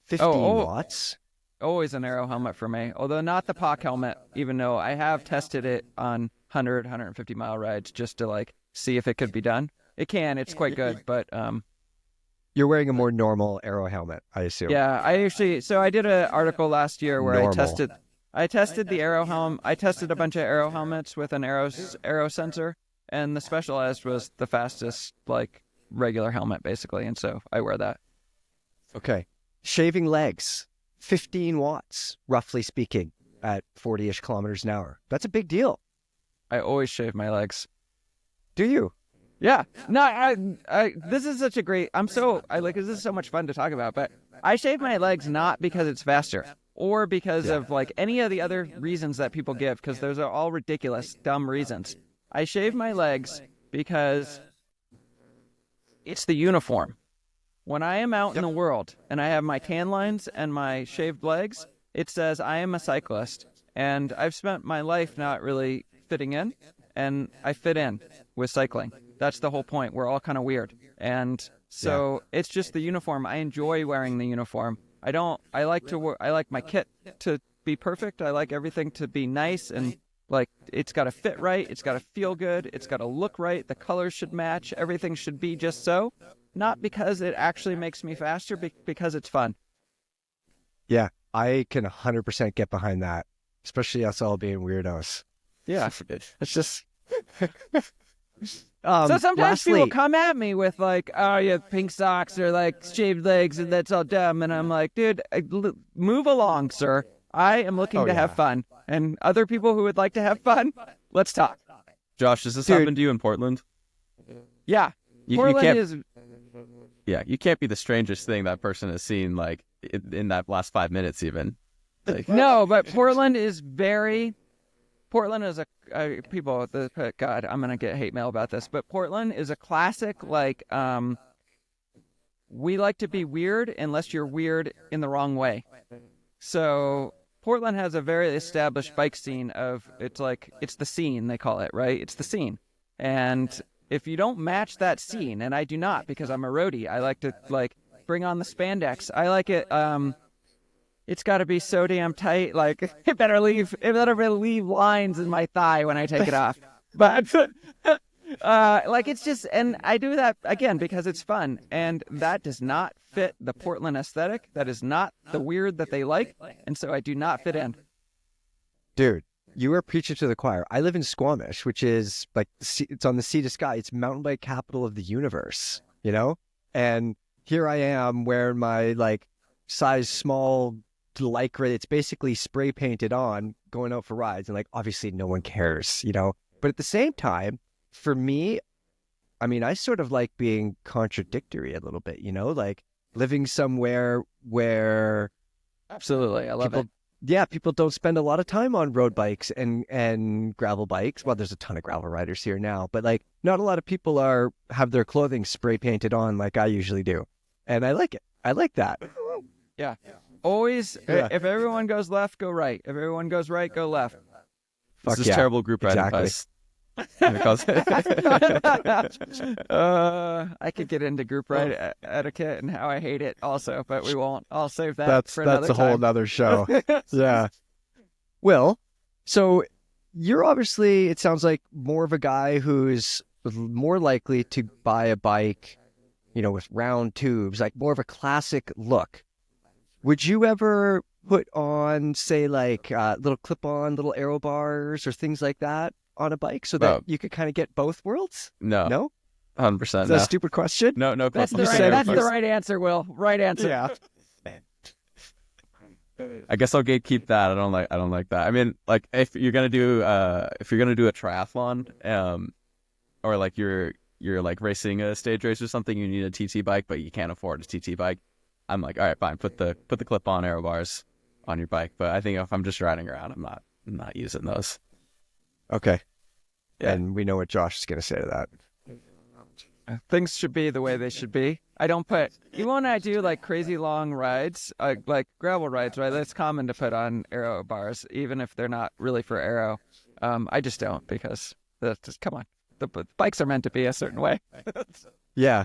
15 watts. Always an Aero helmet for me, although not the POC helmet, even though I have tested it on 150 mile rides just to see if it could be done. It can, it's quite good, but you're wearing a more normal Aero helmet, I assume. Yeah, I did an article last year where I tested the Aero helmet. I tested a bunch of Aero helmets with an Aero sensor, and the Specialized was the fastest regular helmet basically, and so I wear that. Okay. Shaving legs, 15 watts, roughly speaking, at 40-ish kilometers an hour. That's a big deal. I always shave my legs. Do you? Yeah. No, this is such a great, this is so much fun to talk about, but I shave my legs not because it's faster or because of any of the other reasons that people give, because those are all ridiculous, dumb reasons. I shave my legs because it's the uniform. When I am out in the world and I have my tan lines and my shaved legs, it says I am a cyclist. And I've spent my life not really fitting in, and I fit in with cycling. That's the whole point. We're all kind of weird. And so it's just the uniform. I enjoy wearing the uniform. I like my kit to be perfect. I like everything to be nice and it's got to fit right. It's got to feel good. It's got to look right. The colors should match. Everything should be just so. Not because it actually makes me faster, because it's fun. Yeah, I can 100% get behind that, especially us all being weirdos. Yeah, it's just... So sometimes people come at me with oh, you have pink socks or shaved legs and that's all dumb. And I'm like, dude, move along, sir. I am looking to have fun. And other people who would like to have fun, let's talk. Josh, does this happen to you in Portland? Yeah. Portland is... Yeah, you can't be the strangest thing that person has seen in that last 5 minutes even. No, but Portland is people, God, I'm going to get hate mail about this, but Portland is a classic, we like to be weird unless you're weird in the wrong way. So Portland has a very established bike scene it's the scene, they call it, right? It's the scene. And if you don't match that scene, and I do not because I'm a roadie, I like to like bring on the spandex. I like it. It's got to be so damn tight. Like it better leave lines in my thigh when I take it off. But like it's just, and I do that again because it's fun, and that does not fit the Portland aesthetic. That is not the weird that they like, and so I do not fit in. Dude, you are preaching to the choir. I live in Squamish, which is like, it's on the sea to sky. It's mountain bike capital of the universe, you know? And here I am wearing my like size small Lycra. It's basically spray painted on, going out for rides. And like, obviously no one cares, you know? But at the same time, for me, I mean, I sort of like being contradictory a little bit, you know? Like living somewhere where... Absolutely. I love it. Yeah, people don't spend a lot of time on road bikes and gravel bikes. Well, there's a ton of gravel riders here now, but like not a lot of people have their clothing spray painted on like I usually do. And I like it. I like that. Yeah. Always, if everyone goes left, go right. If everyone goes right, go left. This is terrible group ride advice. I could get into group ride etiquette and how I hate it also, but we won't. I'll save that for another time. That's a whole other show. Yeah. Well, so you're obviously, it sounds like more of a guy who's more likely to buy a bike, you know, with round tubes, like more of a classic look. Would you ever put on, say, like little clip-on, little aero bars or things like that on a bike so that you could kind of get both worlds? No? 100%. Is that a stupid question? No. That's the right answer, Will. Right answer. Yeah. I guess I'll gatekeep that. I don't like that. I mean, like if you're gonna do a triathlon, or like you're like racing a stage race or something, you need a TT bike, but you can't afford a TT bike. I'm like, all right, fine, put the clip-on aero bars on your bike. But I think if I'm just riding around, I'm not using those. Okay. Yeah. And we know what Josh is going to say to that. Things should be the way they should be. I don't put, even when I do like crazy long rides, like gravel rides, right? That's common to put on aero bars, even if they're not really for aero. I just don't because come on. The bikes are meant to be a certain way. Yeah.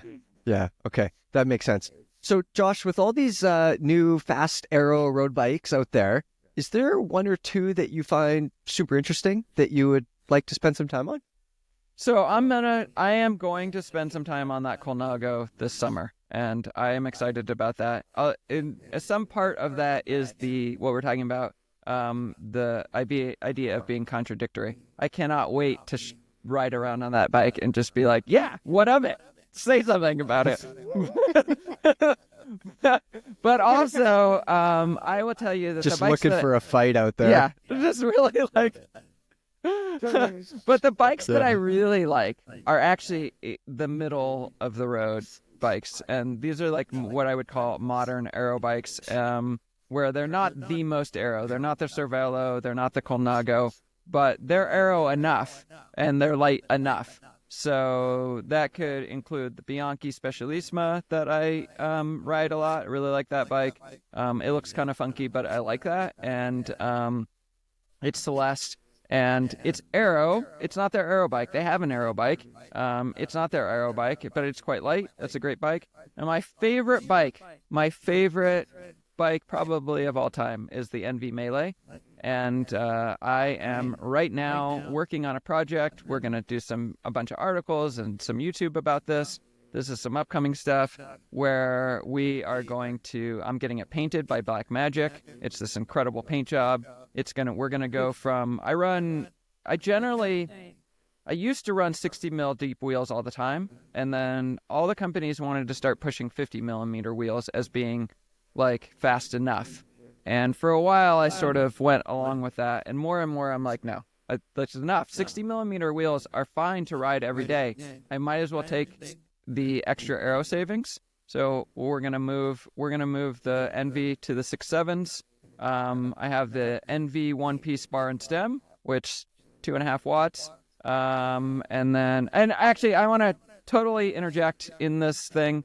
Okay. That makes sense. So Josh, with all these new fast aero road bikes out there, is there one or two that you find super interesting that you would like to spend some time on? So I am going to spend some time on that Colnago this summer, and I am excited about that. Some part of that is what we're talking about, the idea of being contradictory. I cannot wait to ride around on that bike and just be like, yeah, what of it? Say something about it. But also, I will tell you that just the bikes looking for a fight out there. Yeah, just really like. But the bikes that I really like are actually the middle of the road bikes, and these are like what I would call modern aero bikes, where they're not the most aero. They're not the Cervelo. They're not the Colnago, but they're aero enough and they're light enough. So that could include the Bianchi Specialissima that I ride a lot. I really like that bike. It looks kind of funky, but I like that. And it's Celeste, and it's aero. It's not their aero bike. They have an aero bike. It's not their aero bike, but it's quite light. That's a great bike. And my favorite bike probably of all time is the NV Melee. And I am right now working on a project. We're going to do a bunch of articles and some YouTube about this. This is some upcoming stuff where I'm getting it painted by Black Magic. It's this incredible paint job. We're going to go from, I used to run 60 mil deep wheels all the time. And then all the companies wanted to start pushing 50 millimeter wheels as being like fast enough. And for a while, I sort of went along with that. And more, I'm like, no, that's enough. 60 millimeter wheels are fine to ride every day. I might as well take the extra aero savings. So we're gonna move the NV to the 6.7s. I have the NV one-piece bar and stem, which 2.5 watts. And actually, I want to totally interject in this thing.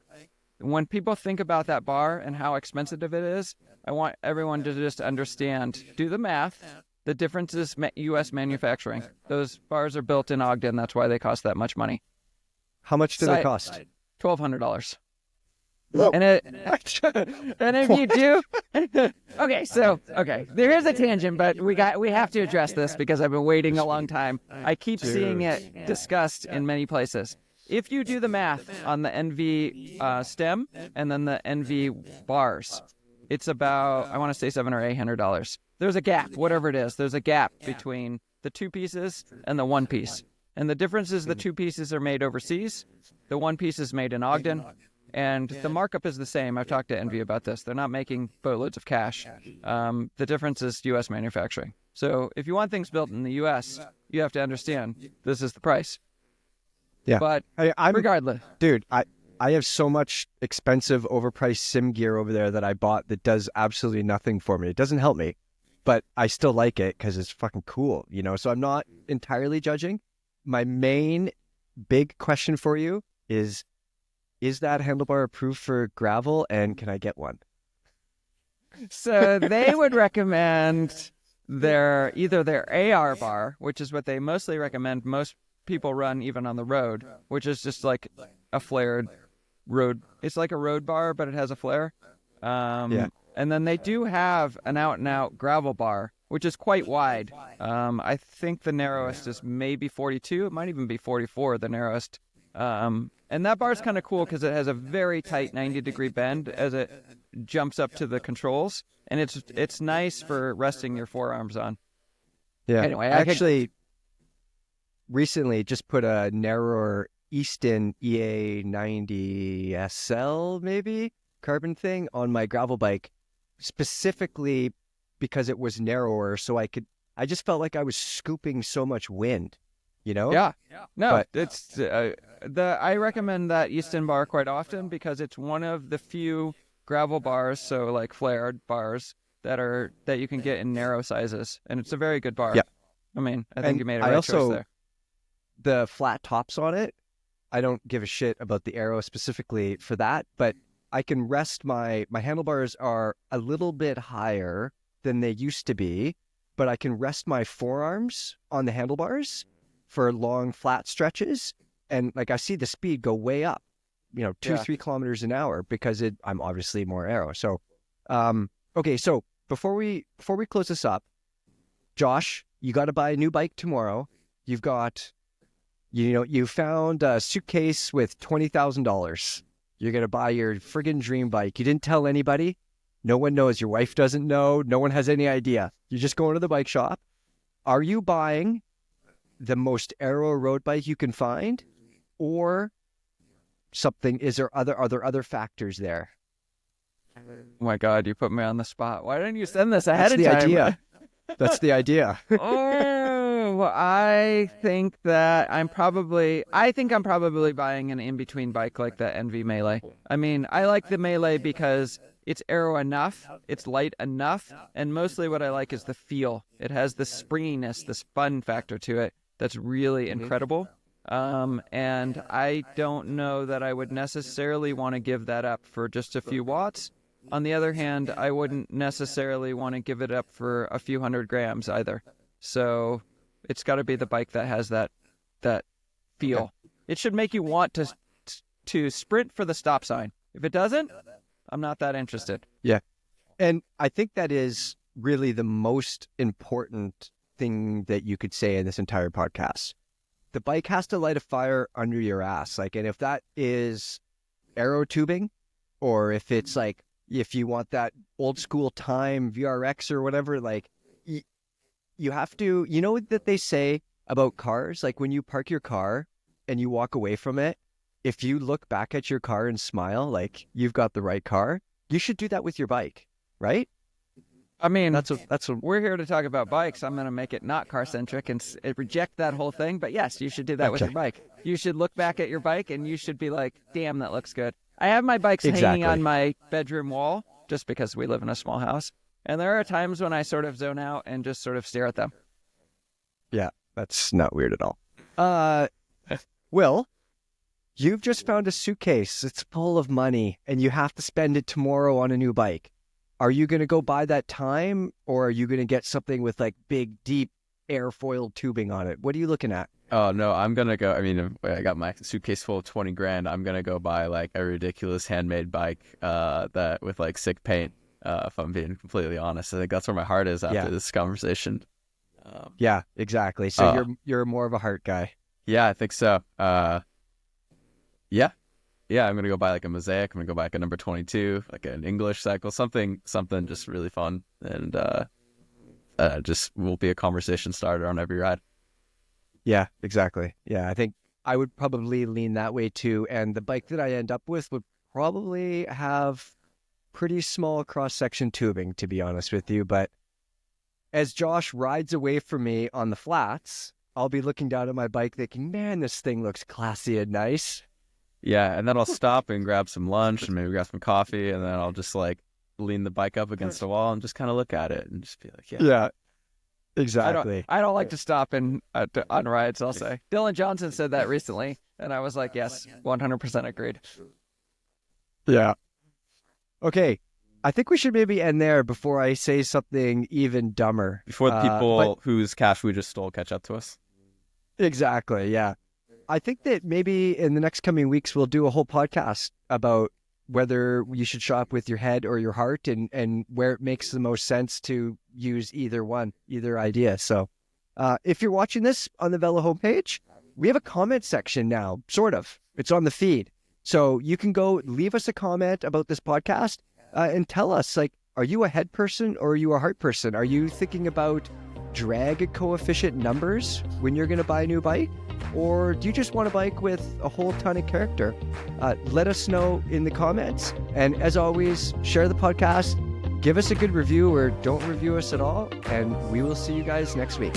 When people think about that bar and how expensive it is, I want everyone to just understand, do the math. The difference is U.S. manufacturing. Those bars are built in Ogden. That's why they cost that much money. How much do they cost? $1,200. And if you do, okay, there's a tangent, but we have to address this because I've been waiting a long time. I keep seeing it discussed in many places. If you do the math on the NV stem and then the NV bars, it's about, I want to say $700 or $800. There's a gap, whatever it is. There's a gap between the two pieces and the one piece. And the difference is the two pieces are made overseas. The one piece is made in Ogden. And the markup is the same. I've talked to Envy about this. They're not making boatloads of cash. The difference is U.S. manufacturing. So if you want things built in the U.S., you have to understand this is the price. Yeah. But I'm regardless. Dude, I have so much expensive, overpriced sim gear over there that I bought that does absolutely nothing for me. It doesn't help me, but I still like it because it's fucking cool, you know? So I'm not entirely judging. My main big question for you is that handlebar approved for gravel, and can I get one? So they would recommend either their AR bar, which is what they mostly recommend. Most people run even on the road, which is just like a flared road. It's like a road bar, but it has a flare. And then they do have an out-and-out gravel bar, which is quite wide. I think the narrowest is maybe 42. It might even be 44, the narrowest. And that bar is kind of cool because it has a very tight 90-degree bend as it jumps up to the controls, and it's nice for resting your forearms on. Yeah. Anyway, I actually recently just put a narrower Easton EA90 SL maybe carbon thing on my gravel bike, specifically because it was narrower, so I just felt like I was scooping so much wind. You know? Yeah. No, it's I recommend that Easton bar quite often because it's one of the few gravel bars, so like flared bars that you can get in narrow sizes, and it's a very good bar. Yeah. I mean, I think you made a right choice there. The flat tops on it, I don't give a shit about the Aero specifically for that, but I can rest my handlebars are a little bit higher than they used to be, but I can rest my forearms on the handlebars for long flat stretches, and like I see the speed go way up, 3 kilometers an hour because I'm obviously more Aero. So, okay, so before we close this up, Josh, you got to buy a new bike tomorrow. You've got, you found a suitcase with $20,000. You're gonna buy your friggin' dream bike. You didn't tell anybody. No one knows. Your wife doesn't know. No one has any idea. You're just going to the bike shop. Are you buying the most Aero road bike you can find, or something? Are there other factors there? Oh my God, you put me on the spot. Why didn't you send this ahead of time? Idea. That's the idea. I think I'm probably buying an in-between bike like the NV Melee. I mean, I like the Melee because it's Aero enough, it's light enough, and mostly what I like is the feel. It has this springiness, this fun factor to it that's really incredible. And I don't know that I would necessarily want to give that up for just a few watts. On the other hand, I wouldn't necessarily want to give it up for a few hundred grams either. So it's got to be the bike that has that feel. Okay. It should make you want to sprint for the stop sign. If it doesn't, I'm not that interested. Yeah. And I think that is really the most important thing that you could say in this entire podcast. The bike has to light a fire under your ass. Like, and if that is Aero tubing, or if it's like, if you want that old school time VRX or whatever, like you have to, that they say about cars, like when you park your car and you walk away from it, if you look back at your car and smile, like you've got the right car, you should do that with your bike, right? I mean, that's what we're here to talk about bikes. I'm going to make it not car centric and reject that whole thing. But yes, you should do that with your bike. You should look back at your bike and you should be like, damn, that looks good. I have my bikes hanging on my bedroom wall just because we live in a small house. And there are times when I sort of zone out and just sort of stare at them. Yeah, that's not weird at all. Will, you've just found a suitcase. It's full of money and you have to spend it tomorrow on a new bike. Are you going to go buy that time, or are you going to get something with like big, deep airfoil tubing on it? What are you looking at? Oh no, I'm gonna go. I mean, I got my suitcase full of 20 grand. I'm gonna go buy like a ridiculous handmade bike that with like sick paint. If I'm being completely honest, I think that's where my heart is after this conversation. Yeah, exactly. So you're more of a heart guy. Yeah, I think so. Yeah, I'm gonna go buy like a Mosaic. I'm gonna go buy like a number 22, like an English cycle, something just really fun, and just will be a conversation starter on every ride. Yeah, exactly. Yeah, I think I would probably lean that way too. And the bike that I end up with would probably have pretty small cross-section tubing, to be honest with you. But as Josh rides away from me on the flats, I'll be looking down at my bike thinking, man, this thing looks classy and nice. Yeah, and then I'll stop and grab some lunch and maybe grab some coffee, and then I'll just like lean the bike up against the wall and just kind of look at it and just be like, yeah. Exactly. I don't like to stop on rides, I'll say. Dylan Johnson said that recently, and I was like, yes, 100% agreed. Yeah. Okay. I think we should maybe end there before I say something even dumber. Before the people whose cash we just stole catch up to us. Exactly, yeah. I think that maybe in the next coming weeks, we'll do a whole podcast about whether you should shop with your head or your heart and where it makes the most sense to use either idea. So if you're watching this on the Velo homepage, we have a comment section now, sort of. It's on the feed. So you can go leave us a comment about this podcast and tell us, like, are you a head person or are you a heart person? Are you thinking about drag coefficient numbers when you're going to buy a new bike? Or do you just want a bike with a whole ton of character? Let us know in the comments. And as always, share the podcast, give us a good review or don't review us at all. And we will see you guys next week.